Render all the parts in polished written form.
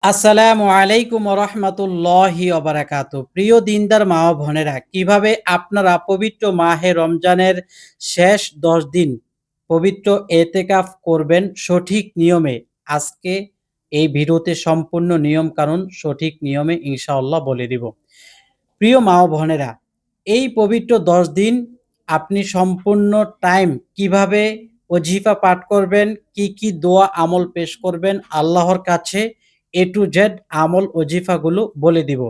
আসসালামু আলাইকুম রহমতুল্লাহি ওবারাকাতু। প্রিয় দিনদার মা ও বোনেরা, কিভাবে আপনারা পবিত্র মাহে রমজানের শেষ 10 দিন পবিত্র এতেকাফ করবেন সঠিক নিয়মে, আজকে এই ভিডিওতে সম্পূর্ণ নিয়ম কানুন সঠিক নিয়মে ইনশাআল্লাহ বলে দিব। প্রিয় মা ও বোনেরা, এই পবিত্র 10 দিন আপনি সম্পূর্ণ টাইম কিভাবে ওজিফা পাঠ করবেন, কি দোয়া আমল পেশ করবেন আল্লাহর কাছে, এ টু জেড আমল ওজিফাগুলো বলে দিব।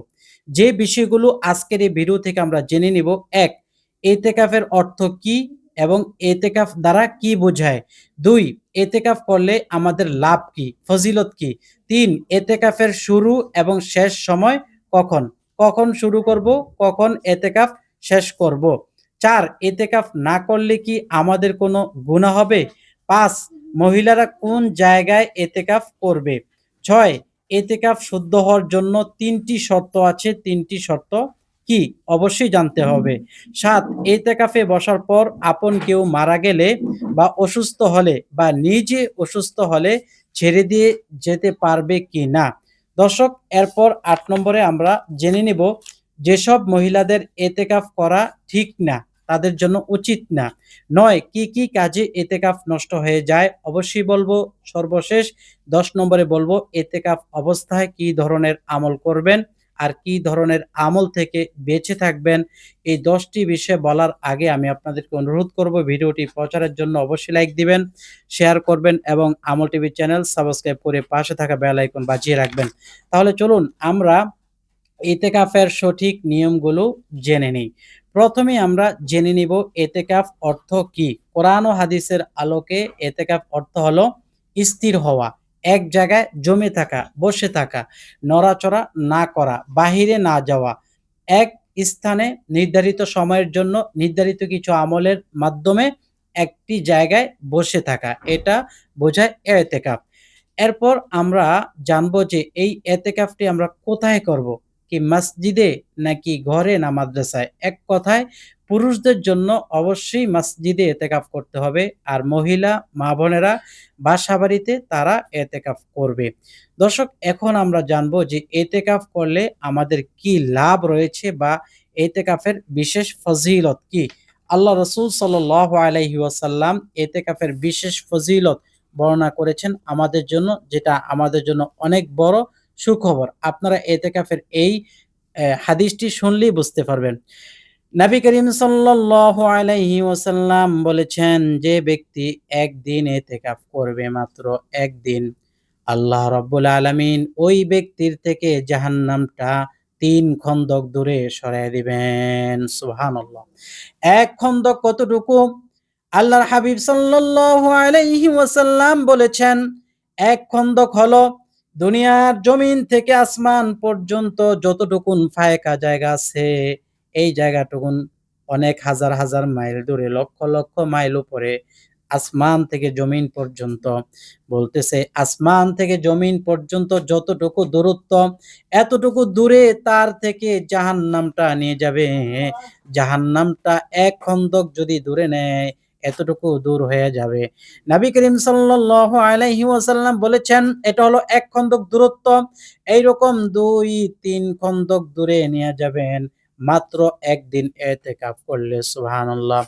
যে বিষয়গুলো আজকের এই ভিডিও থেকে আমরা জেনে নিব: ১. এতেকাফের অর্থ কি এবং এতেকাফ দ্বারা কি বোঝায়? ২. এতেকাফ করলে আমাদের লাভ কি, ফজিলত কি? ৩. এতেকাফের শুরু এবং শেষ সময় কখন? কখন শুরু করব, কখন এতেকাফ শেষ করব? ৪. এতেকাফ না করলে কি আমাদের কোনো গুনাহ হবে? ৫. মহিলারা কোন জায়গায় এতেকাফ করবে? ৬. এতেকাফ শুদ্ধ হওয়ার জন্য ৩টি শর্ত আছে। ৩টি শর্ত কি? অবশ্যই জানতে হবে। ৭. এতেকাফে বসার পর আপন কেউ মারা গেলে বা অসুস্থ হলে বা নিজে অসুস্থ হলে ছেড়ে দিয়ে যেতে পারবে কিনা? দর্শক, এরপর ৮ নম্বরে আমরা জেনে নিব যেসব মহিলাদের এতেকাফ করা ঠিক না, তাদের জন্য উচিত না। ৯. কি কাজে এতেকাফ নষ্ট হয়ে যায়? অবশ্যই বলবো। সর্বশেষ ১০ নম্বরে বলবো এতেকাফ অবস্থায় কি ধরনের আমল করবেন আর কি ধরনের আমল থেকে বেঁচে থাকবেন। এই ১০ টি বিষয় বলার আগে আমি আপনাদেরকে অনুরোধ করব, ভিডিওটি প্রচারের জন্য অবশ্যই লাইক দিবেন, শেয়ার করবেন এবং আমল টিভি চ্যানেল সাবস্ক্রাইব করে পাশে থাকা বেল আইকন বাজিয়ে রাখবেন। তাহলে চলুন আমরা ইতেকাফের সঠিক নিয়মগুলো জেনে নিই। প্রথমেই আমরা জেনে নিব এতেকাফ অর্থ কি। কোরআন ও হাদিসের আলোকে এতেকাফ অর্থ হলো স্থির হওয়া, এক জায়গায় জমে থাকা, বসে থাকা, নড়াচড়া না করা, বাহিরে না যাওয়া, এক স্থানে নির্ধারিত সময়ের জন্য নির্ধারিত কিছু আমলের মাধ্যমে একটি জায়গায় বসে থাকা, এটা বোঝায় এতেকাফ। এরপর আমরা জানবো যে এই এতেকাফটি আমরা কোথায় করব? কি মসজিদে নাকি ঘরে না মাদ্রাসায়? এক কথায় পুরুষদের জন্য অবশ্যই মসজিদে এতেকাফ করতে হবে। আর মহিলা মা-বোনেরা বাসাবাড়িতে তারা এতেকাফ করবে। দর্শক, এখন আমরা জানবো যে এতেকাফ করলে আমাদের কি লাভ রয়েছে বা এতেকাফের বিশেষ ফজিলত কি? আল্লাহ রাসূল সাল্লাল্লাহু আলাইহি ওয়াসাল্লাম এতেকাফের বিশেষ ফজিলত বর্ণনা করেছেন আমাদের জন্য, যেটা আমাদের জন্য অনেক বড় সুখবর। আপনারা এতেকাফের এই হাদিসটি শুনলেই বুঝতে পারবেন। নবী করিম সাল্লাল্লাহু আলাইহি ওয়াসাল্লাম বলেছেন, যে ব্যক্তি একদিন এতেকাফ করবে, মাত্র একদিন, আল্লাহ রাব্বুল আলামিন ওই ব্যক্তির থেকে জাহান্নামটা ৩ খন্দক দূরে সরাইয়া দিবেন। সুবহানাল্লাহ। ১ খন্দক কতটুকু? আল্লাহর হাবিব সাল্লাল্লাহু আলাইহি ওয়াসাল্লাম বলেছেন, ১ খন্দক হলো দুনিয়ার জমিন থেকে আসমান পর্যন্ত যতটুকুন ফায়কা জায়গা আছে, এই জায়গাটুকুন অনেক হাজার মাইল দূরে, লক্ষ মাইল উপরে, আসমান থেকে জমিন পর্যন্ত। বলতেছে আসমান থেকে জমিন পর্যন্ত যতটুকু দূরত্ব, এতটুকু দূরে তার থেকে জাহান্নামটা নিয়ে যাবে। জাহান্নামটা ১ খন্দক যদি দূরে নেয়, এতটুকু দূর হয়ে যাবে। নবী করিম সাল্লাল্লাহু আলাইহি ওয়াসাল্লাম বলেছেন, এটা হলো ১ খন্দক দূরত্ব। এইরকম ২-৩ খন্দক দূরে নিয়ে যাবেন মাত্র ১ দিন এতেকাফ করলে। সুবহানাল্লাহ।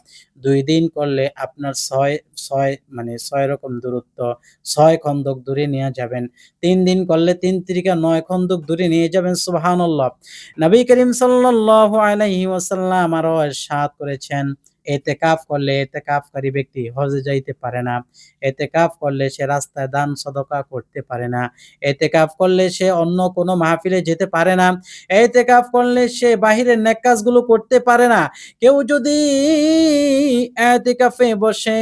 ২ দিন করলে আপনার ৬ মানে ৬ রকম দূরত্ব, ৬ খন্দক দূরে নিয়ে যাবেন। ৩ দিন করলে ৩ তিরিকা ৯ খন্দক দূরে নিয়ে যাবেন। সুবহানাল্লাহ। নবী করিম সাল্লাল্লাহু আলাইহি ওয়াসাল্লাম আরো ইরশাদ করেছেন, এতেকাফ করলে এতেকাফকারী ব্যক্তি হজে যাইতে পারে না। এতেকাফ করলে সে রাস্তায় দান সদকা করতে পারে না। এতেকাফ করলে সে অন্য কোনো মাহফিলে যেতে পারে না। এতেকাফ করলে সে বাহিরের নেক কাজগুলো করতে পারে না। কেউ যদি এতেকাফে বসে,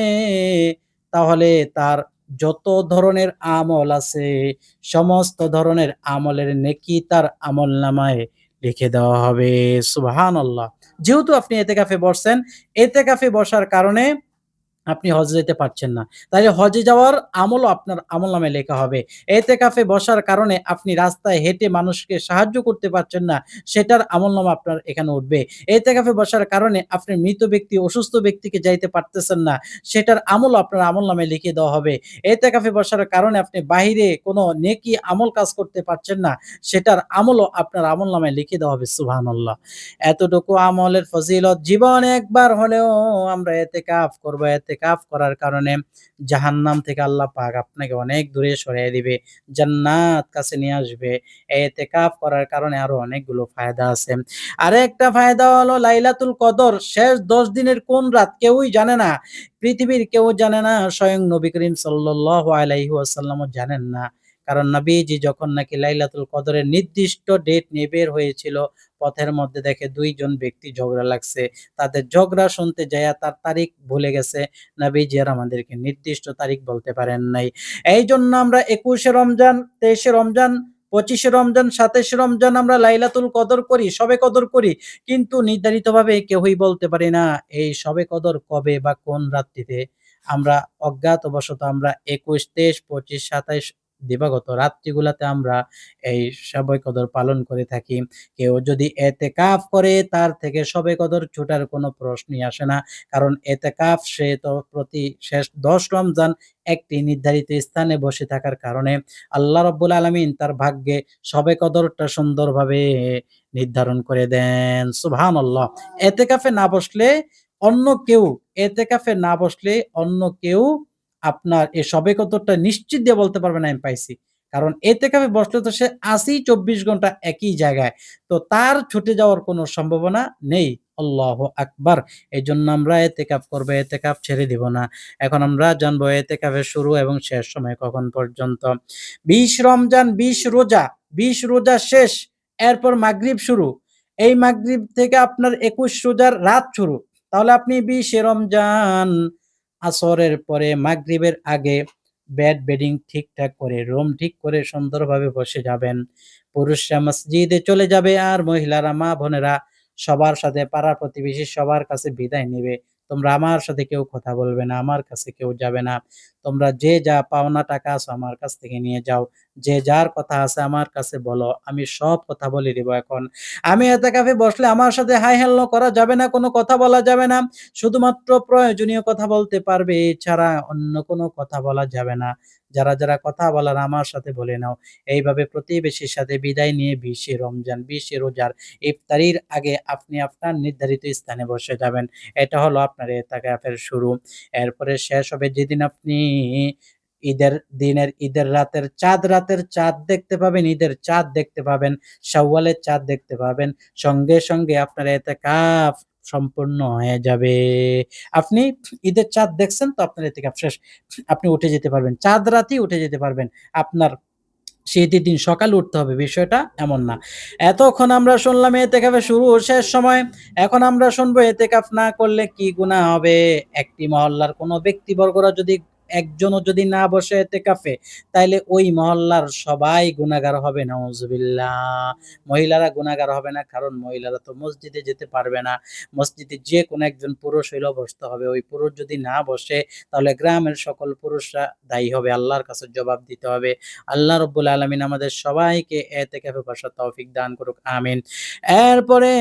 তাহলে তার যত ধরনের আমল আছে, সমস্ত ধরনের আমলের নেকি তার আমলনামায় লিখে দেওয়া হবে। সুবহানাল্লাহ। যেহেতু আপনি এতেকাফে বসছেন, এতেকাফে বসার কারণে আপনি হজে যেতে পারছেন না। তাইলে হজে যাওয়ার আমলও আপনার আমলনামায় লেখা হবে। এতেকাফে বসার কারণে আপনি রাস্তায় হেঁটে মানুষকে সাহায্য করতে পারছেন না, সেটার আমলনামা আপনার এখানে উঠবে। এতেকাফে বসার কারণে আপনি মৃত ব্যক্তি, অসুস্থ ব্যক্তিকে যাইতে পারতেছেন না, সেটার আমলও আপনার আমলনামায় লিখে দেওয়া হবে। এতেকাফে বসার কারণে আপনি বাহিরে কোনো নেকি আমল কাজ করতে পারছেন না, সেটার আমলও আপনার আমলনামায় লিখে দেওয়া হবে। সুবহানাল্লাহ! এতটুকু আমলের ফজিলত জীবনে একবার হলেও আমরা এতেকাফ করব। এতেকাফ করার কারণে জাহান্নাম থেকে আল্লাহ পাক আপনাকে অনেক দূরে সরিয়ে দিবে। জান্নাত কাছে নিয়ে আসবে। এই এতেকাফ করার কারণে আরো অনেকগুলো ফায়দা আছে। আরেকটা ফায়দা হলো লাইলাতুল কদর শেষ ১০ দিনের কোন রাত কেউই জানে না। পৃথিবীর কেউ জানে না, স্বয়ং নবী করিম সাল্লাল্লাহু আলাইহি ওয়াসাল্লামও জানেন না। কারণ নবীজি যখন নাকি লাইলাতুল কদরের নির্দিষ্ট ডেট নিয়ে বের হয়েছিল, পথের মধ্যে দেখে ২ জন ব্যক্তি ঝগড়া লাগছে। তাদের ঝগড়া শুনতে যাইয়া তার তারিখ ভুলে গেছে। নবীজি আর আমাদেরকে নির্দিষ্ট তারিখ বলতে পারেন নাই। এইজন্য আমরা ২১শে রমজান, ২৩শে রমজান, ২৫শে রমজান, ২৭শে রমজান আমরা লাইলাতুল কদর করি, শবে কদর করি। কিন্তু নির্ধারিতভাবে কেউই বলতে পারি না এই শবে কদর কবে বা কোন রাত্রিতে। আমরা অজ্ঞাতবশত আমরা ২১, ২৩, ২৫, ২৭ দিবাগত রাত্রিগুলাতে আমরা এই শবে কদর পালন করে থাকি। কেউ যদি এতেকাফ করে তার থেকে শবে কদর ছুটার কোনো প্রশ্নই আসে না। কারণ এতেকাফ সে তো প্রতি শেষ ১০ রমজান একটি নির্ধারিত স্থানে বসে থাকার কারণে আল্লাহ রাব্বুল আলামিন তার ভাগ্যে শবে কদরটা সুন্দরভাবে নির্ধারণ করে দেন। সুবহানাল্লাহ! এতেকাফে না বসলে অন্য কেউ এতেকাফে না বসলে অন্য কেউ আপনার এই শবে কদরটা নিশ্চিত দিয়ে বলতে পারবে না আমি পাইছি। কারণ এতেকাফে বসলে তো সে আছেই ২৪ ঘন্টা একই জায়গায়। তো তার ছুটে যাওয়ার কোনো সম্ভাবনা নেই। আল্লাহু আকবার! এজন্য আমরা এতেকাফ করব, এতেকাফ ছেড়ে দিব না। এখন আমরা জানবো এতেকাফের শুরু এবং শেষ সময় কখন পর্যন্ত। ২০ রমজান ২০ রোজা, ২০ রোজা শেষ, এরপর মাগরিব শুরু। এই মাগরিব থেকে আপনার ২১ রোজার রাত শুরু। তাহলে আপনি ২০ রমজান আসরের পরে মাগরিবের আগে বেডিং ঠিকঠাক করে, রুম ঠিক করে সুন্দরভাবে বসে যাবেন। পুরুষরা মসজিদে চলে যাবে আর মহিলারা, মা-বোনেরা সবার সাথে পাড়া প্রতিবেশী সবার কাছে বিদায় নিবে। তোমরা আমার সাথে কেউ কথা বলবে না, আমার কাছে কেউ যাবে না। তোমরা যে যা পাওনা টাকা আছে আমার কাছ থেকে নিয়ে যাও। যে যার কথা আছে আমার কাছে বলো। আমি সব কথা বলে দিব এখন। আমি এতেকাফে বসলে আমার সাথে হাই হেল্লো করা যাবে না, কোনো কথা বলা যাবে না। শুধুমাত্র প্রয়োজনীয় কথা বলতে পারবে, এছাড়া অন্য কোনো কথা বলা যাবে না। যারা কথা বলার আমার সাথে বলে নাও। এইভাবে প্রতিবেশীর সাথে বিদায় নিয়ে ২০ রমজান, ২০ রোজার ইফতারির আগে আপনি আপনার নির্ধারিত স্থানে বসে যাবেন। এটা হলো আপনার এতেকাফের শুরু। এরপরে শেষ হবে যেদিন আপনি ঈদের রাতের চাঁদ দেখতে পাবেন, ঈদের চাঁদ দেখতে পাবেন, শাওয়ালের চাঁদ দেখতে পাবেন। সঙ্গে আপনার এতেকাফ সম্পূর্ণ হয়ে যাবে। আপনি ঈদের চাঁদ দেখছেন তো আপনার এতেকাফ শেষ। আপনি উঠে যেতে পারবেন। চাঁদ রাতেই উঠে যেতে পারবেন। আপনার শীতের দিন সকালে উঠতে হবে, বিষয়টা এমন না। এতক্ষণ আমরা শুনলাম এতেকাফের শুরু ও শেষ সময়। এখন আমরা শুনবো এতেকাফ না করলে কি গুনাহ হবে। একটি মহল্লার কোনো ব্যক্তিবর্গরা যদি একজনও যদি না বসে এতেকাফে, তাইলে ওই মহল্লার সবাই গুনাহগার হবে। নাউজুবিল্লাহ! মহিলারা গুনাহগার হবে না, কারণ মহিলারা তো মসজিদে যেতে পারবে না। মসজিদে যেকোনো একজন পুরুষ হইলেও বসতে হবে। ওই পুরুষ যদি না বসে, তাহলে গ্রামের সকল পুরুষরা দায়ী হবে। আল্লাহর কাছে জবাব দিতে হবে। আল্লাহ রব্বুল আলামিন আমাদের সবাইকে এতেকাফে বসার তৌফিক দান করুক। আমিন। এরপরে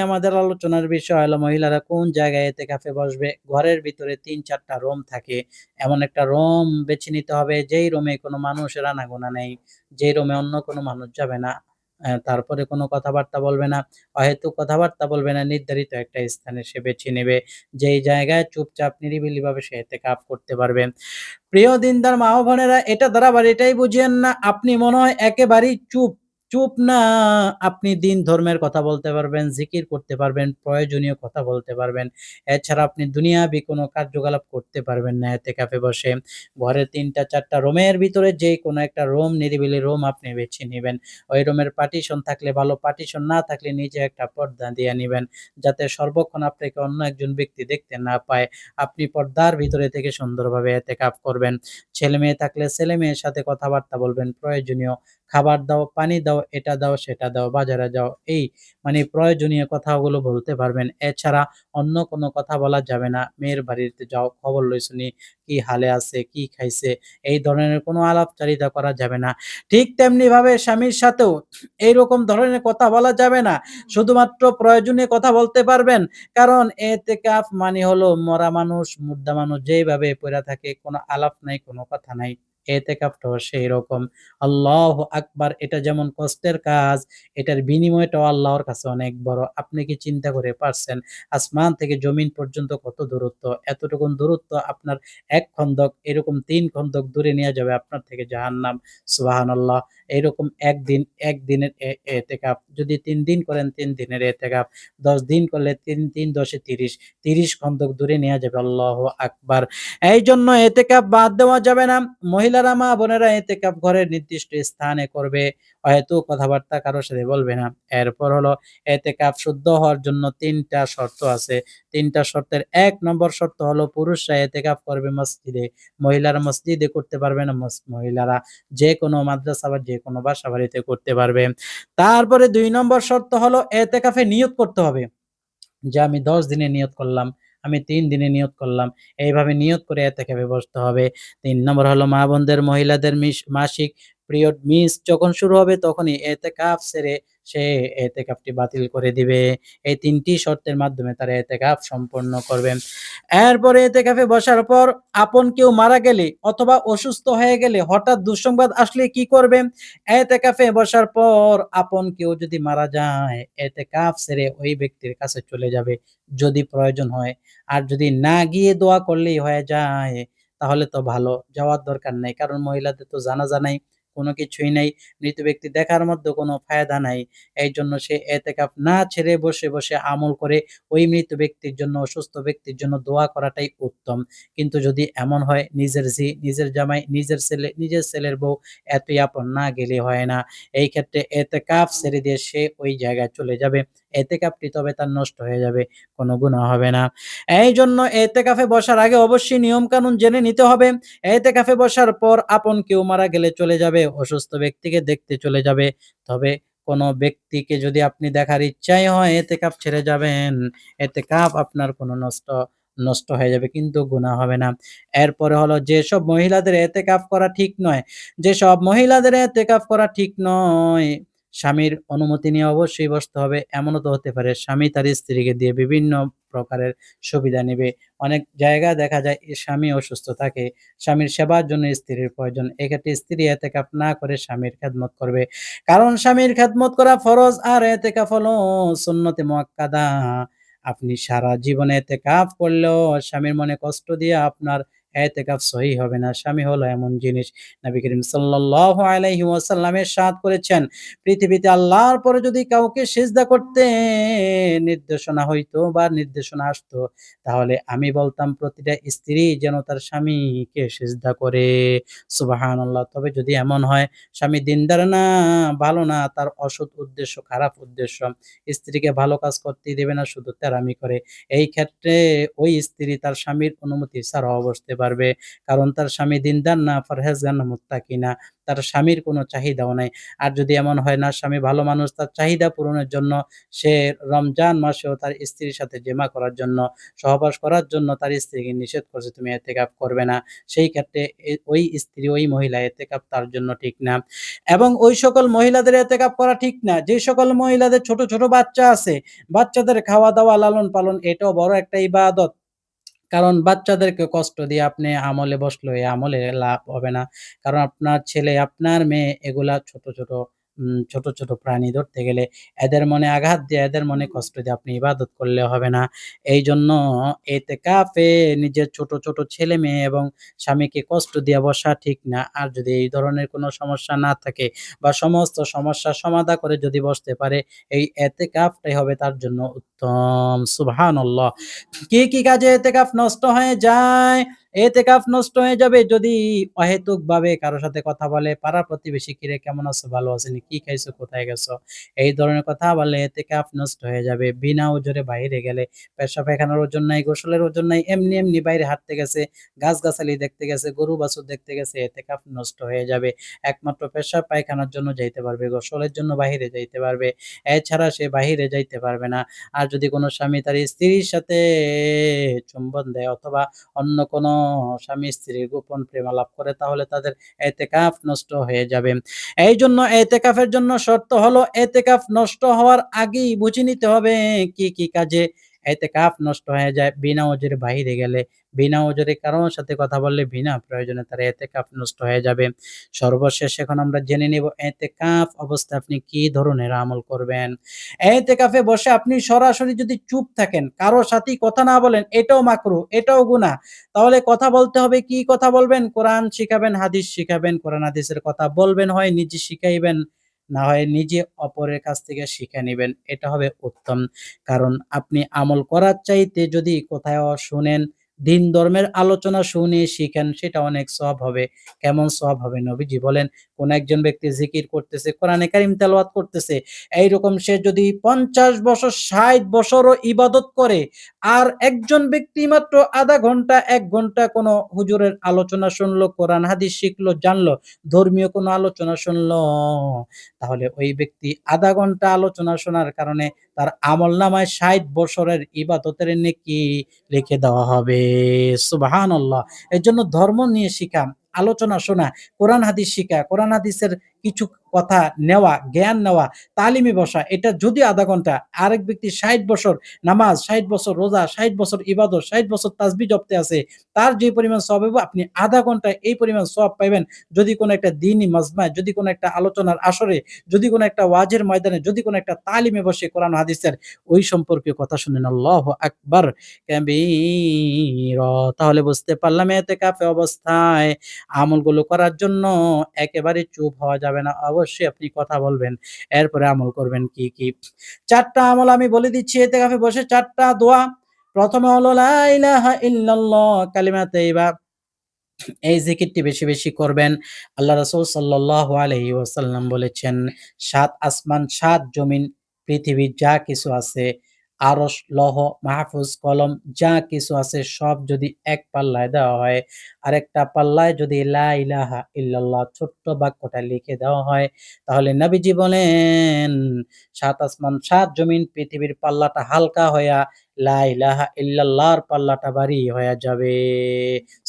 আমাদের আলোচনার বিষয় হলো মহিলারা কোন জায়গায় এতেকাফে বসবে। ঘরের ভিতরে ৩-৪ টা রুম থাকে। এমন একটা রুম বেছে নিতে হবে যেই রুমে কোনো মানুষের আনাগোনা নেই। যে রুমে অন্য কোনো মানুষ যাবে না। তারপরে কোনো কথাবার্তা বলবে না। অহেতুক কথাবার্তা বলবে না। নির্ধারিত একটা স্থানে সে বেছে নেবে। যেই জায়গায় চুপচাপ নিরিবিলিভাবে সে এতেকাফ করতে পারবে। প্রিয় দিনদার মা ও বোনেরা, এটা দ্বারা আবার এটাই বুঝিয়েন না আপনি মনে হয় একেবারেই চুপ। চুপ না, আপনি দিন ধর্মের কথা বলতে পারবেন, জিকির করতে পারবেন, প্রয়োজনীয় কথা বলতে পারবেন। এছাড়া আপনি দুনিয়াবি কোনো কার্যকলাপ করতে পারবেন না এতেকাফে বসে। ঘরের ৩-৪ টা রুমের ভিতরে যেকোনো একটা রুম, নিরিবিলি রুম আপনি বেছে নিবেন। ওই রুমের পার্টিশন থাকলে ভালো, পার্টিশন না থাকলে নিজে একটা পর্দা দিয়ে নিবেন। যাতে সর্বক্ষণ আপনাকে অন্য একজন ব্যক্তি দেখতে না পায়। আপনি পর্দার ভিতরে থেকে সুন্দরভাবে এতেকাফ করবেন। ছেলেমেয়ে থাকলে ছেলেমেয়ের সাথে কথাবার্তা বলবেন, প্রয়োজনীয় খাবার দাও, পানি দাও, এটা দাও, সেটা দাও, বাজারে যাও। এই মানে প্রয়োজনীয় কথাগুলো বলতে পারবেন। এছাড়া অন্য কোনো কথা বলা যাবে না। মেয়ের বাড়িতে যাও, খবর লইছনি, কি হালে আছে, কি খাইছে, এই ধরনের কোনো আলাপচারিতা করা যাবে না। ঠিক তেমনিভাবে স্বামীর সাথেও এইরকম ধরনের কথা বলা যাবে না। শুধুমাত্র প্রয়োজনীয় কথা বলতে পারবেন। কারণ এতেকাফ মানে হলো মরা মানুষ, মুর্দা মানুষ যেইভাবে পইড়া থাকে, কোনো আলাপ নাই, কোনো কথা নাই। এতেকাফটাও সেইরকম। আল্লাহু আকবার! এটা যেমন কষ্টের কাজ, এটার বিনিময়টাও আল্লাহর কাছে অনেক বড়। আপনি কি চিন্তা করে পারছেন? আসমান থেকে জমিন পর্যন্ত কত দূরত্ব? এতটুকুন দূরত্ব আপনার ১ খন্দক, এরকম ৩ খন্দক দূরে নিয়ে যাবে আপনার থেকে জাহান্নাম। সুবহানাল্লাহ! এরকম একদিনের এতেকাফ। যদি ৩ দিন করেন ৩ দিনের এতেকাফ। ১০ দিন করলে ৩, ৩ ১০ এ ৩০। ৩০ খন্দক দূরে নেয়া যাবে। আল্লাহু আকবার! এইজন্য এতেকাফ বাদ দেওয়া যাবে না। মহিলারা, মা-বোনেরা এতেকাফ ঘরের নির্দিষ্ট স্থানে করবে। অহেতুক কথাবার্তা কারো সাথে বলবে না। এরপর হলো এতেকাফ শুদ্ধ হওয়ার জন্য ৩ টা শর্ত আছে। ৩ টা শর্তের ১ নম্বর শর্ত হলো পুরুষরা এতেকাফ করবে মসজিদে। মহিলারা মসজিদে করতে পারবে না। মহিলারা যেকোনো মাদ্রাসা বা যেকোনো বাসাবাড়িতে করতে পারবে। তারপরে ২ নম্বর শর্ত হলো এতেকাফে নিয়ত করতে হবে। যে আমি ১০ দিনের নিয়ত করলাম, আমি ৩ দিনের নিয়ত করলাম। এইভাবে নিয়ত করে এতেকাফে বসতে হবে। ৩ নম্বর হলো মা-বোনদের, মহিলাদের মাসিক পিরিয়ড মিস যখন শুরু হবে তখনই এতেকাফ ছেড়ে সে এতেকাফটি বাতিল করে দিবে। এই ৩ টি শর্তের মাধ্যমে তারা এতেকাফ সম্পন্ন করবে। এরপরে এতেকাফে বসার পর আপন কেউ মারা গেলে অথবা অসুস্থ হয়ে গেলে হঠাৎ দুঃসংবাদ আসলে কি করবে? এতেকাফে বসার পর আপন কেউ যদি মারা যায়, এতেকাফ ছেড়ে ওই ব্যক্তির কাছে চলে যাবে যদি প্রয়োজন হয়। আর যদি না গিয়ে দোয়া করলেই হয়ে যায়, তাহলে তো ভালো। যাওয়ার দরকার নাই। কারণ মহিলাদের তো জানাজা নাই, কোনো কিছুই নাই। মৃত ব্যক্তি দেখার মধ্যে কোনো ফায়দা নাই। এইজন্য সে এতেকাফ না ছেড়ে বসে আমল করে ওই মৃত ব্যক্তির জন্য, অসুস্থ ব্যক্তির জন্য দোয়া করাটাই উত্তম। কিন্তু যদি এমন হয় নিজের ঝি, নিজের জামাই, নিজের ছেলে, নিজের ছেলের বউ এতই আপন, না গেলে হয় না। এই ক্ষেত্রে এতেকাফ ছেড়ে দিয়ে সে ওই জায়গায় চলে যাবে। এতেকাফটি তবে তার নষ্ট হয়ে যাবে, কোনো গুনাহ হবে না। এইজন্য এতেকাফে বসার আগে অবশ্যই নিয়মকানুন জেনে নিতে হবে। এতেকাফে বসার পর আপন কেউ মারা গেলে চলে যাবে, অসুস্থ ব্যক্তিকে দেখতে চলে যাবে। তবে কোনো ব্যক্তিকে যদি আপনি দেখার ইচ্ছাই হয় এতেকাফ ছেড়ে যাবেন, এতেকাফ আপনার কোনো নষ্ট হয়ে যাবে কিন্তু গুনাহ হবে না। এরপরে হলো যেসব মহিলাদের এতেকাফ করা ঠিক নয়, যেসব মহিলাদের এতেকাফ করা ঠিক নয়, স্বামীর অনুমতি নিয়ে অবশ্যই বসতে হবে। এমনও তো হতে পারে স্বামী তার স্ত্রীকে দিয়ে বিভিন্ন প্রকারের সুবিধা নিবে। অনেক জায়গায় দেখা যায় স্বামী অসুস্থ থাকে, স্বামীর সেবার জন্য স্ত্রীর প্রয়োজন। এক্ষেত্রে স্ত্রী এতেকাফ না করে স্বামীর খেদমত করবে। কারণ স্বামীর খেদমত করা ফরজ আর এতেকাফ হলো সুন্নতে মুয়াক্কাদা। আপনি সারা জীবনে এতেকাফ করলেও স্বামীর মনে কষ্ট দিয়ে আপনার এতেকাফ সহি হবে না। স্বামী হলো এমন জিনিস, নবী করিম সাল্লাল্লাহু আলাইহি ওয়াসাল্লাম ইরশাদ করেছেন, পৃথিবীতে আল্লাহর পরে যদি কাউকে সিজদা করতে নির্দেশনা হইতো বা নির্দেশনা আসতো, তাহলে আমি বলতাম প্রতিটা স্ত্রী যেন তার স্বামীকে সিজদা করে। সুবহানাল্লাহ! তবে যদি এমন হয় স্বামী দিনদার না, ভালো না, তার অসৎ উদ্দেশ্য, খারাপ উদ্দেশ্য, স্ত্রীকে ভালো কাজ করতেই দেবে না, শুধু তেড়ামি করে। এই ক্ষেত্রে ওই স্ত্রী তার স্বামীর অনুমতি ছাড়াও বসতে পারবে। কারণ তার স্বামী দিনদার না, পরহেজগার না, মুত্তাকি না। তার স্বামীর কোনো চাহিদাও নাই। আর যদি এমন হয় না স্বামী ভালো মানুষ, তার চাহিদা পূরণের জন্য সে রমজান মাসেও তার স্ত্রীর সাথে জেমা করার জন্য, সহবাস করার জন্য তার স্ত্রীকে নিষেধ করছে, তুমি এতেকাফ করবে না। সেই ক্ষেত্রে ওই স্ত্রী, ওই মহিলা এতেকাফ তার জন্য ঠিক না। এবং ওই সকল মহিলাদের এতেকাফ করা ঠিক না, যে সকল মহিলাদের ছোট বাচ্চা আছে, বাচ্চাদের খাওয়া-দাওয়া, লালন-পালন এটাও বড় একটা ইবাদত। কারণ বাচ্চাদেরকে কষ্ট দিয়ে আপনি আমলে বসলে এই আমলে লাভ হবে না। কারণ আপনার ছেলে, আপনার মেয়ে এগুলা ছোট প্রাণী ধরতে গেলে এদের মনে আঘাত দিয়ে, এদের মনে কষ্ট দিয়ে আপনি ইবাদত করলে হবে না। এইজন্য এতেকাফে নিজের ছোট ছেলে-মেয়ে এবং স্বামীকে কষ্ট দিয়ে বসা ঠিক না। আর যদি এই ধরনের কোনো সমস্যা না থাকে বা সমস্ত সমস্যার সমাধা করে যদি বসতে পারে, এই এতেকাফটাই হবে তার জন্য উত্তম। সুবহানাল্লাহ! কি কাজে এতেকাফ নষ্ট হয়ে যায়? এতেকাফ নষ্ট হয়ে যাবে যদি অহেতুকভাবে কারো সাথে কথা বলে, পাড়া প্রতিবেশী, "কিরে কেমন আছো? ভালো আছেনি? কি খাইছো? কোথায় গেছো?" এই ধরনের কথা বললে এতেকাফ নষ্ট হয়ে যাবে। বিনা ওজরে বাইরে গেলে, পেশাব পায়খানার ওজন নাই, গোসলের ওজন নাই, এমনি, এমনি বাইরে হাঁটতে গেছে, গাছ-গাছালি দেখতে গেছে, গরু-বাছুর দেখতে গেছে, এতেকাফ নষ্ট হয়ে যাবে। একমাত্র পেশাব পায়খানার জন্য যাইতে পারবে, গোসলের জন্য বাহিরে যাইতে পারবে। এছাড়া সে বাহিরে যাইতে পারবে না। আর যদি কোনো স্বামী তার স্ত্রীর সাথে চুম্বন দেয় অথবা অন্য কোনো স্বামী-স্ত্রীর গোপন প্রেমালাপ করে তাহলে তাদের এতেকাফ নষ্ট হয়ে যাবে। এইজন্য এতেকাফের জন্য শর্ত হলো এতেকাফ নষ্ট হওয়ার আগেই বুঝে নিতে হবে কি, কি কাজে এতেকাফ নষ্ট হয়ে যায়। বিনা ওজরে বাহিরে গেলে, বিনা ওজরে কারো সাথে কথা বললে বিনা প্রয়োজনে তার এতেকাফ নষ্ট হয়ে যাবে। সর্বশেষ এখন আমরা জেনে নিব এতেকাফ অবস্থায় আপনি কি ধরনের আমল করবেন। এতেকাফে বসে আপনি সরাসরি যদি চুপ থাকেন, কারো সাথেই কথা না বলেন, এটাও মাকরুহ, এটাও গুনাহ। তাহলে কথা বলতে হবে, কি কথা বলবেন? কোরআন শিখাবেন, হাদিস শিখাবেন। কোরআন হাদিসের কথা বলবেন, হয় নিজে শিখাইবেন, না হয় নিজে অপরের কাছ থেকে শিখে নিবেন। এটা হবে উত্তম। কারণ আপনি আমল করার চাইতে যদি কোথাও শুনেন, দিন ধর্মের আলোচনা শুনে শিখেন সেটা অনেক সওয়াব হবে। কেমন সওয়াব হবে? নবীজি বলেন, কোন একজন ব্যক্তি জিকির করতেছে, কোরআনে কারীম তেলাওয়াত করতেছে। এইরকম সে যদি ৫০ বছর ৬০ বছরও ইবাদত করে, আর একজন ব্যক্তি মাত্র ০.৫ ঘন্টা ১ ঘন্টা কোনো হুজুরের আলোচনা শুনলো, কোরআন হাদিস শিখলো, জানলো, ধর্মীয় কোনো আলোচনা শুনলো, তাহলে ওই ব্যক্তি ০.৫ ঘন্টা আলোচনা শোনার কারণে তার আমলনামায় ৬০ বছরের ইবাদতের নেকি লিখে দেওয়া হবে। সুবহানাল্লাহ! এজন্য ধর্ম নিয়ে শিখা, আলোচনা শোনা, কোরআন হাদিস শিখা, কোরআন হাদিসের কিছু কথা নেওয়া, জ্ঞান নেওয়া, তালিমে বসা, এটা যদি ০.৫ ঘন্টা, আরেক ব্যক্তি ৬০ বছর নামাজ, ৬০ বছর রোজা, ৬০ বছর ইবাদত, ৬০ বছর তাসবিহ জপতে আছে, তার যে পরিমাণ সওয়াব হইব আপনি ০.৫ ঘন্টায় এই পরিমাণ সওয়াব পাইবেন। যদি কোনো একটা দ্বীনি মাজমায়, যদি কোনো একটা আলোচনার আসরে, যদি কোনো একটা ওয়াজের ময়দানে, যদি কোনো একটা তালিমে বসে কোরআন হাদিসের ওই সম্পর্কে কথা শুনেন। আল্লাহু আকবার কাবীরা। তাহলে বুঝতে পারলাম এতেকাফে অবস্থায় আমলগুলো করার জন্য একেবারে চুপ হওয়া যাবে না। অবশ্যই আপনি কথা বলবেন। এরপরে আমল করবেন কি, কি? ৪ টা আমল আমি বলে দিচ্ছি এতেকাফে বসে ৪ টা দোয়া। ১ম এ হলো লা ইলাহা ইল্লাল্লাহ কালিমা তাইয়্যিবা। এই জিকিরটি বেশি, বেশি করবেন। আল্লাহ রাসূল সাল্লাল্লাহু আলাইহি ওয়াসাল্লাম বলেছেন, ৭ আসমান, ৭ জমিন, পৃথিবীর যা কিছু আছে, আরশ, লৌহ মাহফুজ, কলম যা কিছু আছে সব যদি এক পাল্লায় দেওয়া হয়, আরেকটা পাল্লায় যদি লা ইলাহা ইল্লাল্লাহ ছোট্ট বাক্যটা লিখে দেওয়া হয়, তাহলে নবীজি বলেন ৭ আসমান, ৭ জমিন, পৃথিবীর পাল্লাটা হালকা হইয়া লা ইলাহা ইল্লাল্লাহর পাল্লাটা ভারী হয়ে যাবে।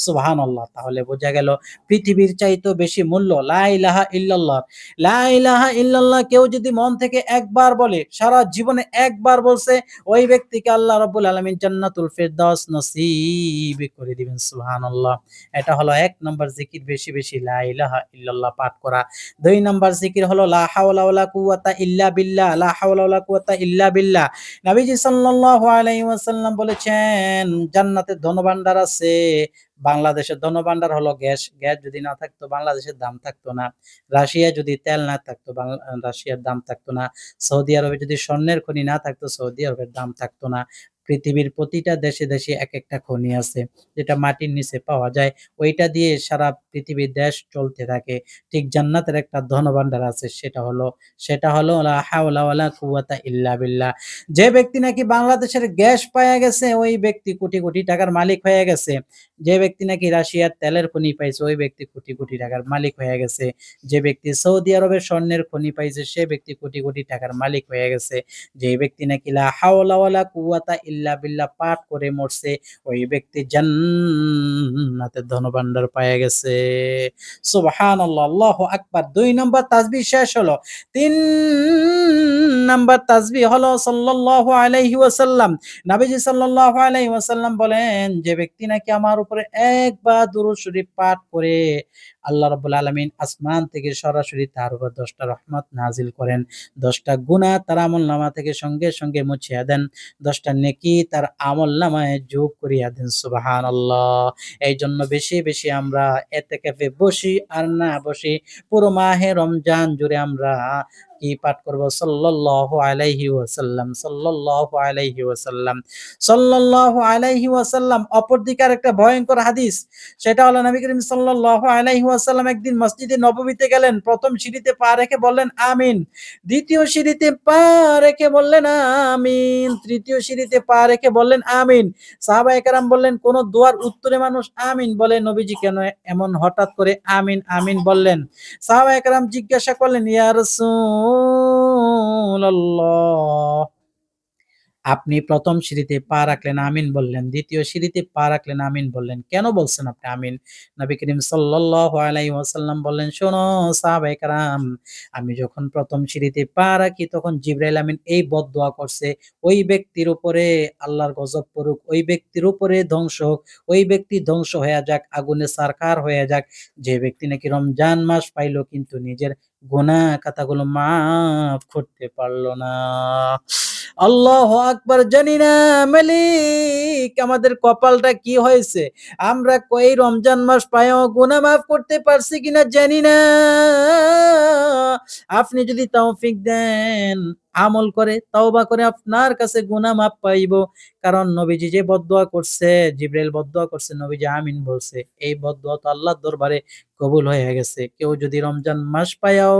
সুবহানাল্লাহ! তাহলে বোঝা গেল পৃথিবীর চাইতেও বেশি মূল্য লা ইলাহা ইল্লাল্লাহ। লা ইলাহা ইল্লাল্লাহ কেউ যদি মন থেকে একবার বলে, সারা জীবনে একবার বলছে, ওই ব্যক্তিকে আল্লাহ রাব্বুল আলামিন জান্নাতুল ফেরদাউস নসিব করে দিবেন। সুবহানাল্লাহ! এটা হলো ১ নম্বর জিকির, বেশি, বেশি লা ইলাহা ইল্লাল্লাহ পাঠ করা। ২ নম্বর জিকির হলো লা হাওলা ওয়ালা কুওয়াতা ইল্লা বিল্লাহ, লা হাওলা ওয়ালা কুওয়াতা ইল্লা বিল্লাহ। নবীজি সাল্লাল্লাহু আলাইহি ওয়াসাল্লাম বলেছেন, জান্নাতে ধনভান্ডার আছে। বাংলাদেশের ধনভান্ডার হলো গ্যাস। গ্যাস যদি না থাকতো বাংলাদেশের দাম থাকতো না। রাশিয়ায় যদি তেল না থাকতো রাশিয়ার দাম থাকতো না। সৌদি আরবে যদি স্বর্ণের খনি না থাকতো সৌদি আরবের দাম থাকতো না। পৃথিবীর প্রতিটা দেশে, দেশে একেকটা খনি আছে। যেটা মাটির নিচে পাওয়া যায়। ওইটা দিয়ে সারা পৃথিবীর দেশ চলতে থাকে। ঠিক জান্নাতের একটা ধনভান্ডার আছে সেটা হলো লা হাওলা ওয়ালা কুওয়াতা ইল্লা বিল্লাহ। যে ব্যক্তি নাকি বাংলাদেশের গ্যাস পাইয়া গেছে ওই ব্যক্তি কোটি, কোটি টাকার মালিক হয়ে গেছে। যে ব্যক্তি নাকি রাশিয়ার তেলের খনি পাইছে ওই ব্যক্তি কোটি, কোটি টাকার মালিক হয়ে গেছে। যে ব্যক্তি সৌদি আরবের স্বর্ণের খনি পাইছে সে ব্যক্তি কোটি, কোটি টাকার মালিক হয়ে গেছে। যে ব্যক্তি নাকি লা হাওলা ওয়ালা কুওয়াতা ইল্লা বিল্লাহ পাঠ করে মরছে ওই ব্যক্তি জান্নাতের ধনভান্ডার পাইয়া গেছে। সুবহানাল্লাহ, আল্লাহু আকবার। ২ নম্বর তাসবিহ শেষ হলো। ৩ নাম্বার তাসবিহ হলো সাল্লাল্লাহু আলাইহি ওয়াসাল্লাম। নবীজি সাল্লাল্লাহু আলাইহি ওয়াসাল্লাম বলেন, যে ব্যক্তি নাকি আমার উপরে একবার দুরূদ শরীফ পাঠ করে আল্লাহ রাব্বুল আলামিন আসমান থেকে সরাসরি তার উপর ১০ টা রহমত নাজিল করেন। ১০ টা গুনাহ তার আমলনামা থেকে সঙ্গে, সঙ্গে মুছিয়া দেন। ১০ টা নেকি তার আমলনামায় যোগ করিয়া দেন। সুবহানাল্লাহ। এইজন্য বেশি, বেশি আমরা এতেকাফে বসি আর না বসি পুরো মাহে রমজান জুড়ে আমরা কি পাঠ করব? সাল্লাল্লাহু আলাইহি ওয়াসাল্লাম, সাল্লাল্লাহু আলাইহি ওয়াসাল্লাম, সাল্লাল্লাহু আলাইহি ওয়াসাল্লাম। অপরদিকে আরেকটা ভয়ংকর হাদিস, সেটা হলো নবী করিম সাল্লাল্লাহু আলাইহি ওয়াসাল্লাম একদিন মসজিদে নববীতে গেলেন। ১ম সিঁড়িতে পা রেখে বললেন আমিন। ২য় সিঁড়িতে পা রেখে বললেন আমিন। ৩য় সিঁড়িতে পা রেখে বললেন আমিন। সাহাবায়ে কেরাম বললেন, কোন দোয়ার উত্তরে মানুষ আমিন বলে, নবীজি কেন এমন হঠাৎ করে আমিন, আমিন বললেন? সাহাবায়ে কেরাম জিজ্ঞাসা করলেন, ইয়া রাসূলুল্লাহ, আপনি ১ম সিঁড়িতে পা রাখলেন, আমিন বললেন। ২য় সিঁড়িতে পা রাখলেন, আমিন বললেন। কেন বলছেন আপনি আমিন? নবী করিম সাল্লাল্লাহু আলাইহি ওয়াসাল্লাম বললেন, শোনো সাহাবায়ে কেরাম, আমি যখন ১ম সিঁড়িতে পা রাখি তখন জিবরাইল আমিন এই বদদোয়া করছে, ওই ব্যক্তির উপরে আল্লাহর গজব পড়ুক, ওই ব্যক্তির উপরে ধ্বংস হোক, ওই ব্যক্তি ধ্বংস হইয়া যাক, আগুনে ছারখার হইয়া যাক, যে ব্যক্তি নাকি রমজান মাস পাইল কিন্তু নিজের গুনাহ খাতাগুলো মাফ করতে পারল না। আল্লাহু আকবার। জানি না মালিক আমাদের কপালটা কি হয়েছে? আমরা এই রমজান মাস পাইয়াও গুনাহ মাফ করতে পারছি কিনা জানি না। আপনি যদি তৌফিক দেন, আমল করে তওবা করে আপনার কাছে গুনাহ মাফ পাইব। কারণ নবীজি যে বদদোয়া করছে, জিবরাইল বদদোয়া করছে, নবীজি আমিন বলছে। এই বদদোয়া তো আল্লাহর দরবারে কবুল হয়ে গেছে। কেউ যদি রমজান মাস পাইয়াও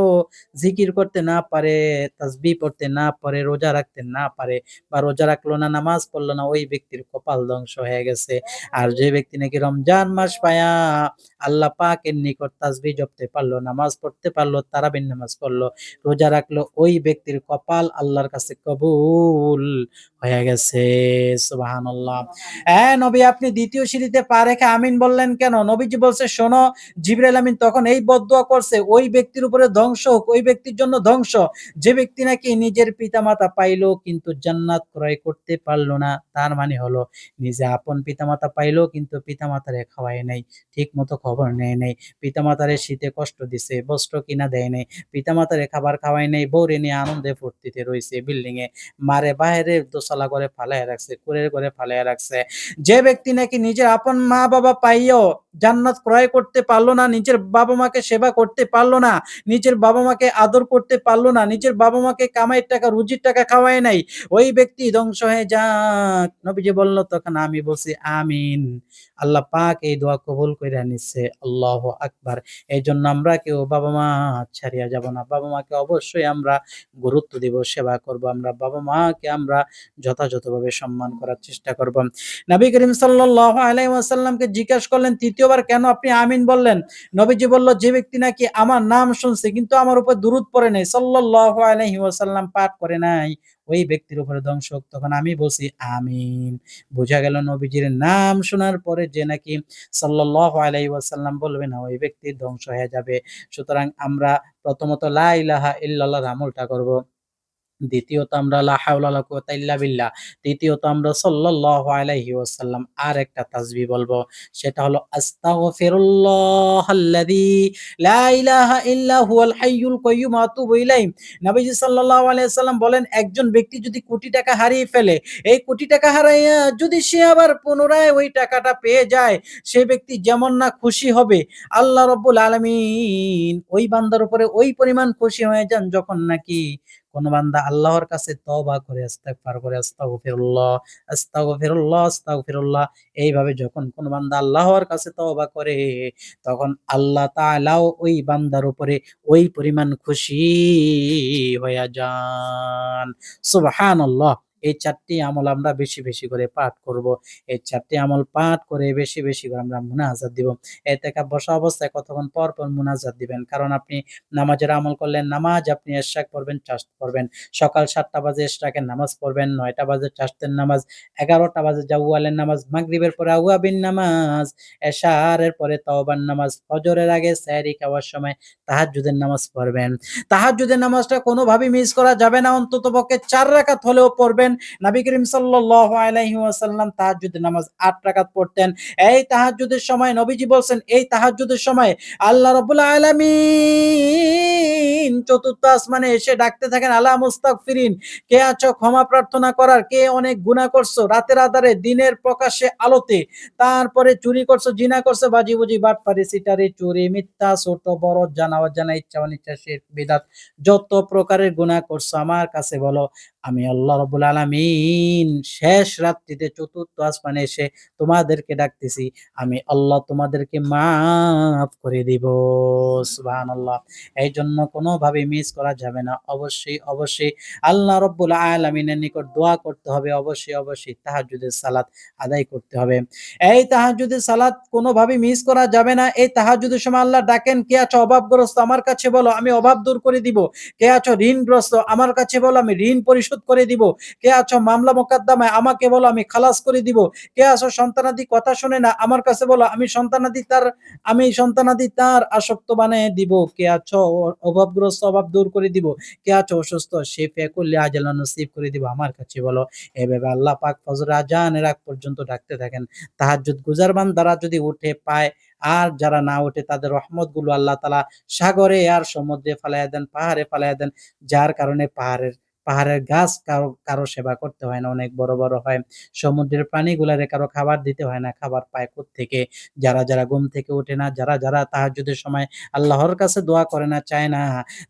জিকির করতে না পারে, তাসবিহ পড়তে না পারে, রোজা রাখতে না পারে বা রোজা রাখলো না, নামাজ পড়লো না, ওই ব্যক্তির কপাল ধ্বংস হয়ে গেছে। আর যে ব্যক্তি নাকি রমজান মাস পায়া আল্লাহ পাকের নিকট তাসবিহ জপতে পারলো, নামাজ পড়তে পারলো, তারাবির নামাজ পড়লো, রোজা রাখলো, ওই ব্যক্তির কপাল আল্লাহর কাছে কবুল হয়ে গেছে। সুবহানাল্লাহ। নবী আপনি ২য় সিঁড়িতে পা রেখে আমিন বললেন কেন? নবীজি বলছে, শোনো, জিবরাইল আমিন তখন এই বদদোয়া করছে, ওই ব্যক্তির উপরে ধ্বংস হোক, ওই ব্যক্তির জন্য ধ্বংস, যে ব্যক্তি নাকি নিজের পিতামাতা পাইলো কিন্তু জান্নাত ক্রয় করতে পারল না। তার মানে হলো নিজে আপন পিতামাতা পাইলো কিন্তু পিতামাতারে খাওয়ায় নাই, ঠিকমতো খবর নেয় নাই। পিতামাতারে শীতে কষ্ট দিছে, বস্ত্র কিনা দেয় নাই। পিতামাতারে খাবার খাওয়ায় নাই, বউরে নিয়ে আনন্দে ফুর্তিতে রইছে বিল্ডিং এ। মারে বাহিরে দোতলা ঘরে ফালাইয়া রাখছে, কুঁড়ের ঘরে ফালাইয়া রাখছে। যে ব্যক্তি নাকি নিজের আপন মা-বাবা পাইয়াও জান্নাত ক্রয় করতে পারল না, নিজের বাবা-মাকে সেবা করতে পারল না, নিজের বাবা-মাকে আদর করতে পারল না, নিজের বাবা-মাকে কামাইয়ের টাকা, রুজির টাকা খাওয়ায় নাই, ওই ব্যক্তি ধ্বংস হয়ে যাক। নবীজি বলল তখন আমি বলছি আমিন। আল্লাহ পাক এই দোয়া কবুল কইরা নিচ্ছে। আল্লাহু আকবার। এইজন্য আমরা কেউ বাবা-মা ছাড়িয়া যাব না। বাবা-মাকে অবশ্যই আমরা গুরুত্ব দিব, সেবা করব। আমরা বাবা-মাকে আমরা যথাযথভাবে সম্মান করার চেষ্টা করব। নবী করিম সাল্লাল্লাহু আলাইহি ওয়াসাল্লামকে জিজ্ঞাসা করলেন, তৃতীয়বার কেন আপনি আমিন বললেন? নবীজি বলল, যে ব্যক্তি নাকি আমার নাম শুনছে কিন্তু আমার উপর দুরূদ পড়ে নাই, সাল্লাল্লাহু আলাইহি ওয়াসাল্লাম পাঠ করে নাই, ওই ব্যক্তির উপরে ধ্বংস হোক। তখন আমি বলছি আমিন। বোঝা গেল নবীজির নাম শোনার পরে যে নাকি সাল্লাল্লাহু আলাইহি ওয়াসাল্লাম বলবে না, ওই ব্যক্তি ধ্বংস হয়ে যাবে। সুতরাং আমরা প্রথমত লা ইলাহা ইল্লাল্লাহর আমলটা করব। দ্বিতীয়ত আমরা লা হাওলা ওয়ালা কুওয়াতা ইল্লা বিল্লাহ। তৃতীয়ত আমরা সাল্লাল্লাহু আলাইহি ওয়াসাল্লাম আরেকটা তাসবিহ বলবো। সেটা হলো আস্তাগফিরুল্লাহাল্লাযী লা ইলাহা ইল্লা হুয়াল হাইয়ুল কাইয়্যুম ওয়া আতুবু ইলাইহি। নবীজি সাল্লাল্লাহু আলাইহি ওয়াসাল্লাম বলেন, একজন ব্যক্তি যদি কোটি টাকা হারিয়ে ফেলে, এই কোটি টাকা হারাইয়া যদি সে আবার পুনরায় ওই টাকাটা পেয়ে যায়, সে ব্যক্তি যেমন না খুশি হবে, আল্লাহ রাব্বুল আলামিন ওই বান্দার উপরে ওই পরিমাণ খুশি হয়ে যান যখন নাকি কোন বান্দা আল্লাহর কাছে তওবা করে, ইস্তেগফার করে, আস্তাগফিরুল্লাহ, আস্তাগফিরুল্লাহ, আস্তাগফিরুল্লাহ, এইভাবে যখন কোন বান্দা আল্লাহর কাছে তওবা করে, তখন আল্লাহ তাআলাও ওই বান্দার উপরে ওই পরিমাণ খুশি হইয়া যান। সুবহানাল্লাহ। এই ৪ টি আমল আমরা বেশি, বেশি করে পাঠ করব। এই ৪ টি আমল পাঠ করে বেশি, বেশি করে আমরা মুনাজাত দিব। এতেকাফ বসা অবস্থায় কতক্ষণ পর, পর মুনাজাত দিবেন। কারণ আপনি নামাজের আমল করলেন, নামাজ আপনি এশরাক পড়বেন, চাশত পড়বেন। সকাল ৭ঃ০০ বাজে এশরাকের নামাজ পড়বেন, ৯ঃ০০ বাজে চাশতের নামাজ, ১১ঃ০০ বাজে জাওয়ালের নামাজ, মাগরিবের পরে আওয়াবিন নামাজ, এশারের পরে তাওবার নামাজ, ফজরের আগে সেহরি খাওয়ার সময় তাহাজ্জুদের নামাজ পড়বেন। তাহাজ্জুদের নামাজটা কোনোভাবেই মিস করা যাবে না। অন্ততপক্ষে ৪ রাকাত হলেও পড়বেন। নবী করিম সাল্লাল্লাহু আলাইহি ওয়াসাল্লাম তাহাজ্জুদের নামাজ ৮ রাকাত পড়তেন। এই তাহাজ্জুদের সময় নবীজি বলছেন, এই তাহাজ্জুদের সময় আল্লাহ রাব্বুল আলামিন চতুর্থ আসমানে এসে ডাকতে থাকেন, আলা মুস্তাগফিরিন, কে আছো ক্ষমা প্রার্থনা করার, কে অনেক গুনাহ করছো রাতের আঁধারে দিনের প্রকাশ্যে আলোতে, তারপরে চুরি করছো, জিনা করছো, বাজিবুজি, বাটপারি, সিটারি, চুরি, মিথ্যা, ছোট বড়, জানা অজানা, ইচ্ছা অনিচ্ছা, শিরক বিদআত, যত প্রকারের গুনাহ করছো আমার কাছে বলো, আমি আল্লাহ রাব্বুল আলামিন শেষ রাত্রিতে চতুর্থ আসমানে এসে তোমাদেরকে ডাকতেছি, আমি আল্লাহ তোমাদেরকে মাফ করে দিব। সুবহানাল্লাহ। এইজন্য কোনোভাবে মিস করা যাবে না। অবশ্যই আল্লাহ রাব্বুল আলামিনের নিকট দোয়া করতে হবে। অবশ্যই তাহাজ্জুদের সালাত আদায় করতে হবে। এই তাহাজ্জুদের সালাত কোনোভাবেই মিস করা যাবে না। এই তাহাজ্জুদের সময় আল্লাহ ডাকেন, কে আছো অভাবগ্রস্ত, আমার কাছে বলো, আমি অভাব দূর করে দিব। কে আছো ঋণগ্রস্ত, আমার কাছে বলো, আমি ঋণ পরিশোধ করে দিব। কে আছো মামলা মোকদ্দমায়, আমাকে বলো, আমি খালাস করে দিব। কে আছো সন্তানাদি কথা শোনে না, আমার কাছে বলো, আমি সন্তানাদি তার আসক্ত বানিয়ে দিব। কে আছো অভাবগ্রস্ত, অভাব দূর করে দিব। কে আছো অসুস্থ, শিফা কুল্লি আজালা নসিব করে দিব, আমার কাছে বলো। এভাবে আল্লাহ পাক ফজর আজানের আগ পর্যন্ত ডাকতে থাকেন। তাহাজ্জুদ গুজার বান্দারা যদি উঠে পায়, আর যারা না ওঠে তাদের রহমতগুলো আল্লাহ তাআলা সাগরে আর সমুদ্রে ফালাইয়া দেন, পাহাড়ে ফালাইয়া দেন। যার কারণে পাহাড়ের গাছ কারো সেবা করতে হয় না, অনেক বড় হয়। সমুদ্রের প্রাণীগুলারে কারো খাবার দিতে হয় না, খাবার পায় কোত্থেকে? যারা ঘুম থেকে ওঠে না, যারা তাহাজ্জুদের সময় আল্লাহর কাছে দোয়া করে না, চায় না,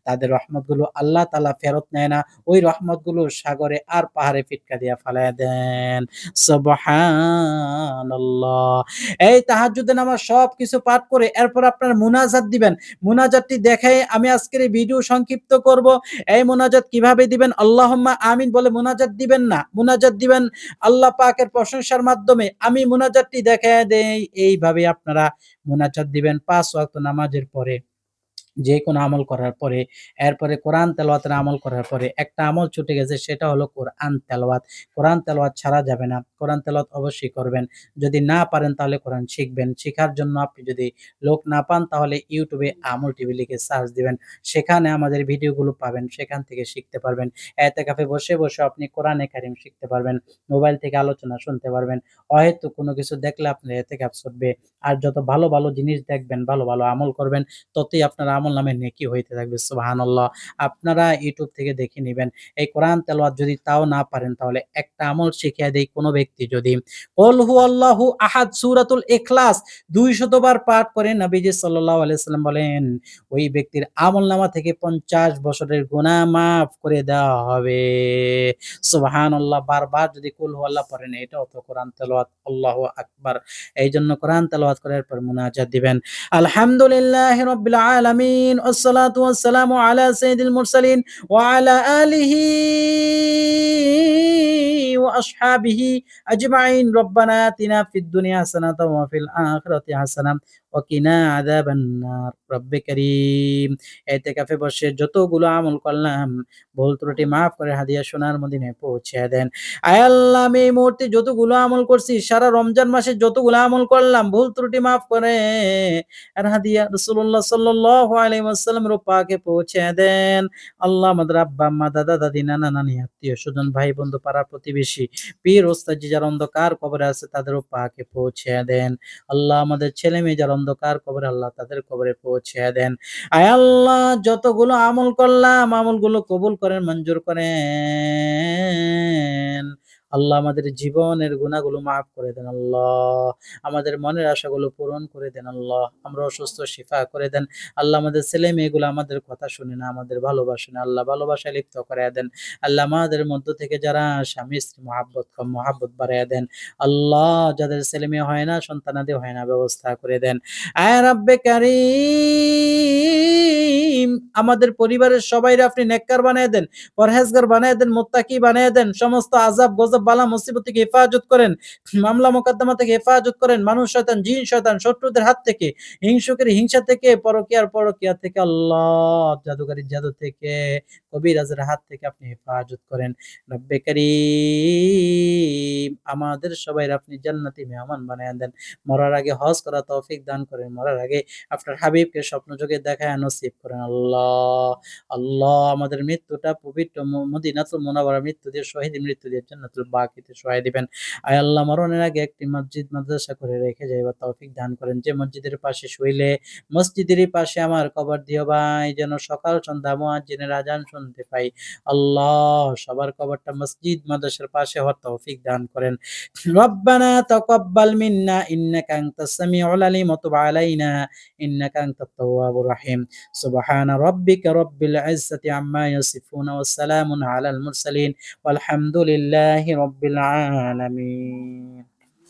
তাদের রহমতগুলো আল্লাহ তাআলা ফেরত নেয় না। ওই রহমতগুলো সাগরে আর পাহাড়ে ফিটকা দিয়া ফালাইয়া দেন। সুবহানাল্লাহ। এই তাহাজ্জুদের নামাজ সবকিছু পাঠ করে এরপর আপনারা মুনাজাত দিবেন। মুনাজাতটি দেখাই আমি আজকের এই ভিডিও সংক্ষিপ্ত করব। এই মুনাজাত কিভাবে দিবেন? আল্লাহুম্মা আমিন বলে মুনাজাত দিবেন না। মুনাজাত দিবেন আল্লাহ পাকের প্রশংসার মাধ্যমে। আমি মুনাজাতটি দেখাইয়া দেই। এইভাবে আপনারা মুনাজাত দিবেন ৫ ওয়াক্ত নামাজের পরে। যেকোনো আমল করার পরে, এরপরে কোরআন তেলাওয়াতের আমল করার পরে একটা আমল ছুটে গেছে, সেটা হলো কোরআন তেলাওয়াত। কোরআন তেলাওয়াত ছাড়া যাবে না। কোরআন তেলাওয়াত অবশ্যই করবেন। যদি না পারেন তাহলে কোরআন শিখবেন। শিখার জন্য আপনি যদি লোক না পান তাহলে YouTube এ আমল টিভি লিখে সার্চ দিবেন। সেখানে আমাদের ভিডিওগুলো পাবেন। সেখান থেকে শিখতে পারবেন। এতেকাফে বসে আপনি কোরআনে কারীম শিখতে পারবেন। মোবাইল থেকে আলোচনা শুনতে পারবেন। অহেতুক কোনো কিছু দেখলে আপনার এতেকাফ ছুটবে। আর যত ভালো জিনিস দেখবেন, ভালো আমল করবেন, ততই আপনার আমলনামায় নেকি হইতে থাকবে। সুবহানাল্লাহ। আপনারা YouTube থেকে দেখে নিবেন। এই কোরআন তেলাওয়াত যদি তাও না পারেন তাহলে একটা আমল শিখিয়ে দেই। কোন ব্যক্তি যদি কুল হুয়াল্লাহু আহাদ সূরাতুল ইখলাস ২০০ বার পাঠ করে, নবীজি সাল্লাল্লাহু আলাইহি সাল্লাম বলেন, ওই ব্যক্তির আমলনামা থেকে ৫০ বছরের গুনাহ মাফ করে দেওয়া হবে। সুবহানাল্লাহ। বারবার যদি কুল হুয়াল্লাহ পড়েন, এটাও তো কোরআন তেলাওয়াত। আল্লাহু আকবার। এইজন্য কোরআন তেলাওয়াত করার পর মুনাজাত দিবেন। আলহামদুলিল্লাহি রাব্বিল আলামিন ওয়াসসালাতু ওয়াসসালামু আলা সাইয়্যিদিল মুরসালিন ওয়া আলা আলিহি ওয়া আসহাবিহি আজমাইন। রব্বানা আতিনা ফিদ দুনিয়া হাসানাতাও ওয়া ফিল আখিরাতি হাসানাহ ওয়া কিনা আযাবান নার। রব্বে কারীম। ইতিকাফে বসে যতগুলো আমল করলাম, ভুল ত্রুটি মাফ করে হাদিয়া সোনার মদিনায় পৌঁছে দেন। আয় আল্লাহ, আমি এই মুহূর্তে যতগুলো আমল করছি, সারা রমজান মাসে যতগুলো আমল করলাম, ভুল ত্রুটি মাফ করে আর হাদিয়া রাসূলুল্লাহ সাল্লাল্লাহু আলাইহি ওয়াসাল্লামের পাকে পৌঁছে দেন। আল্লাহ, আমাদের আব্বা আম্মা দাদা দাদি নানা নানি আত্মীয় স্বজন ভাই বন্ধু পাড়া প্রতিবেশী পীর ওস্তাদ যারা অন্ধকার কবরে আছে তাদেরও পাকে পৌঁছে দেন। আল্লাহ, আমাদের ছেলে মেয়ে যারা অন্ধকার কবরে, আল্লাহ তাদের কবরে পৌঁছে দেন। আয় আল্লাহ, যতগুলো আমল করলাম আমলগুলো কবুল করেন, মঞ্জুর করেন। আল্লাহ, আমাদের জীবনের গুনাহগুলো মাফ করে দেন আল্লাহ। আমাদের মনের আশাগুলো পূরণ করে দেন আল্লাহ। আমরা অসুস্থ শিফা করে দেন। আল্লাহ, আমাদের ছেলে মেয়েগুলো আমাদের কথা শুনে না, আমাদের ভালোবাসে না। আল্লাহ, ভালোবাসায় লিপ্ত করাইয়া দেন। আল্লাহ, আমাদের মধ্য থেকে যারা স্বামী স্ত্রী মহাব্বত বাড়াইয়া দেন। আল্লাহ, যাদের ছেলে মেয়ে হয় না, সন্তানাদি হয় না, ব্যবস্থা করে দেন। আয় রাব্বে কারীম, আমাদের পরিবারের সবাইরে আপনি নেককার বানাইয়া দেন, পরহেজগার বানাইয়া দেন, মুত্তাকি বানাইয়া দেন। সমস্ত আযাব গজব গজব, বালা, মুসিবত থেকে হেফাজত করেন। মামলা মোকদ্দমা থেকে হেফাজত করেন। মানুষ শয়তান, জিন শয়তান, শত্রুদের হাত থেকে, হিংসুকের হিংসা থেকে, পরকীয়া থেকে আল্লাহ, জাদুকারীর জাদু থেকে, কবিরাজের হাত থেকে আপনি হেফাজত করেন। রব্বে কারীম আমাদের সবাইর আপনি জান্নাতি মেহমান বানায়া দেন। মরার আগে হজ করার তৌফিক দান করেন। মরার আগে আপনার হাবিবকে স্বপ্নযোগে দেখায়া নসিব করেন আল্লাহ। আল্লাহ আমাদের মৃত্যুটা পবিত্র মদিনাতুল মুনাওয়ারার মৃত্যু দিয়ে, শহীদের মৃত্যু দিয়ে জান্নাতুল বাকিতে শোয়ায় দিবেন। আয় আল্লাহ মরণের আগে একটি মসজিদ মাদ্রাসা করে রেখে যাইবার তৌফিক দান করেন। যে মসজিদের পাশে শুইলে মসজিদেরই পাশে আমার কবর দিও ভাই, যেন সকাল সন্ধ্যা মুয়াজ্জিনের আযান শুনতে পাই। আল্লাহ সবার কবরটা মসজিদ মাদ্রাসার পাশে হওয়ার তৌফিক দান করেন। রব্বানা তাকাব্বাল মিন্না ইন্নাকা আনতাস সামিউল আলিম ওয়া তুব আলাইনা ইন্নাকা আনতাত তাওয়াবুর রহিম। সুবহানা রাব্বিকা রাব্বিল ইজ্জাতি আম্মা ইয়াসিফুন ওয়া সালামুন আলাল মুরসালিন ওয়ালহামদুলিল্লাহি রাব্বিল আলামিন।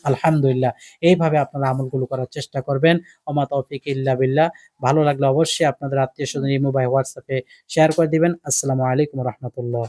আলহামদুলিল্লাহ। এইভাবে আপনারা আমলগুলো করার চেষ্টা করবেন। ওমা তৌফিক ইল্লা বিল্লাহ। ভালো লাগলে অবশ্যই আপনাদের আত্মীয়স্বজন ইমো বা WhatsApp এ শেয়ার করে দিবেন। আসসালামু আলাইকুম ওয়া রাহমাতুল্লাহ।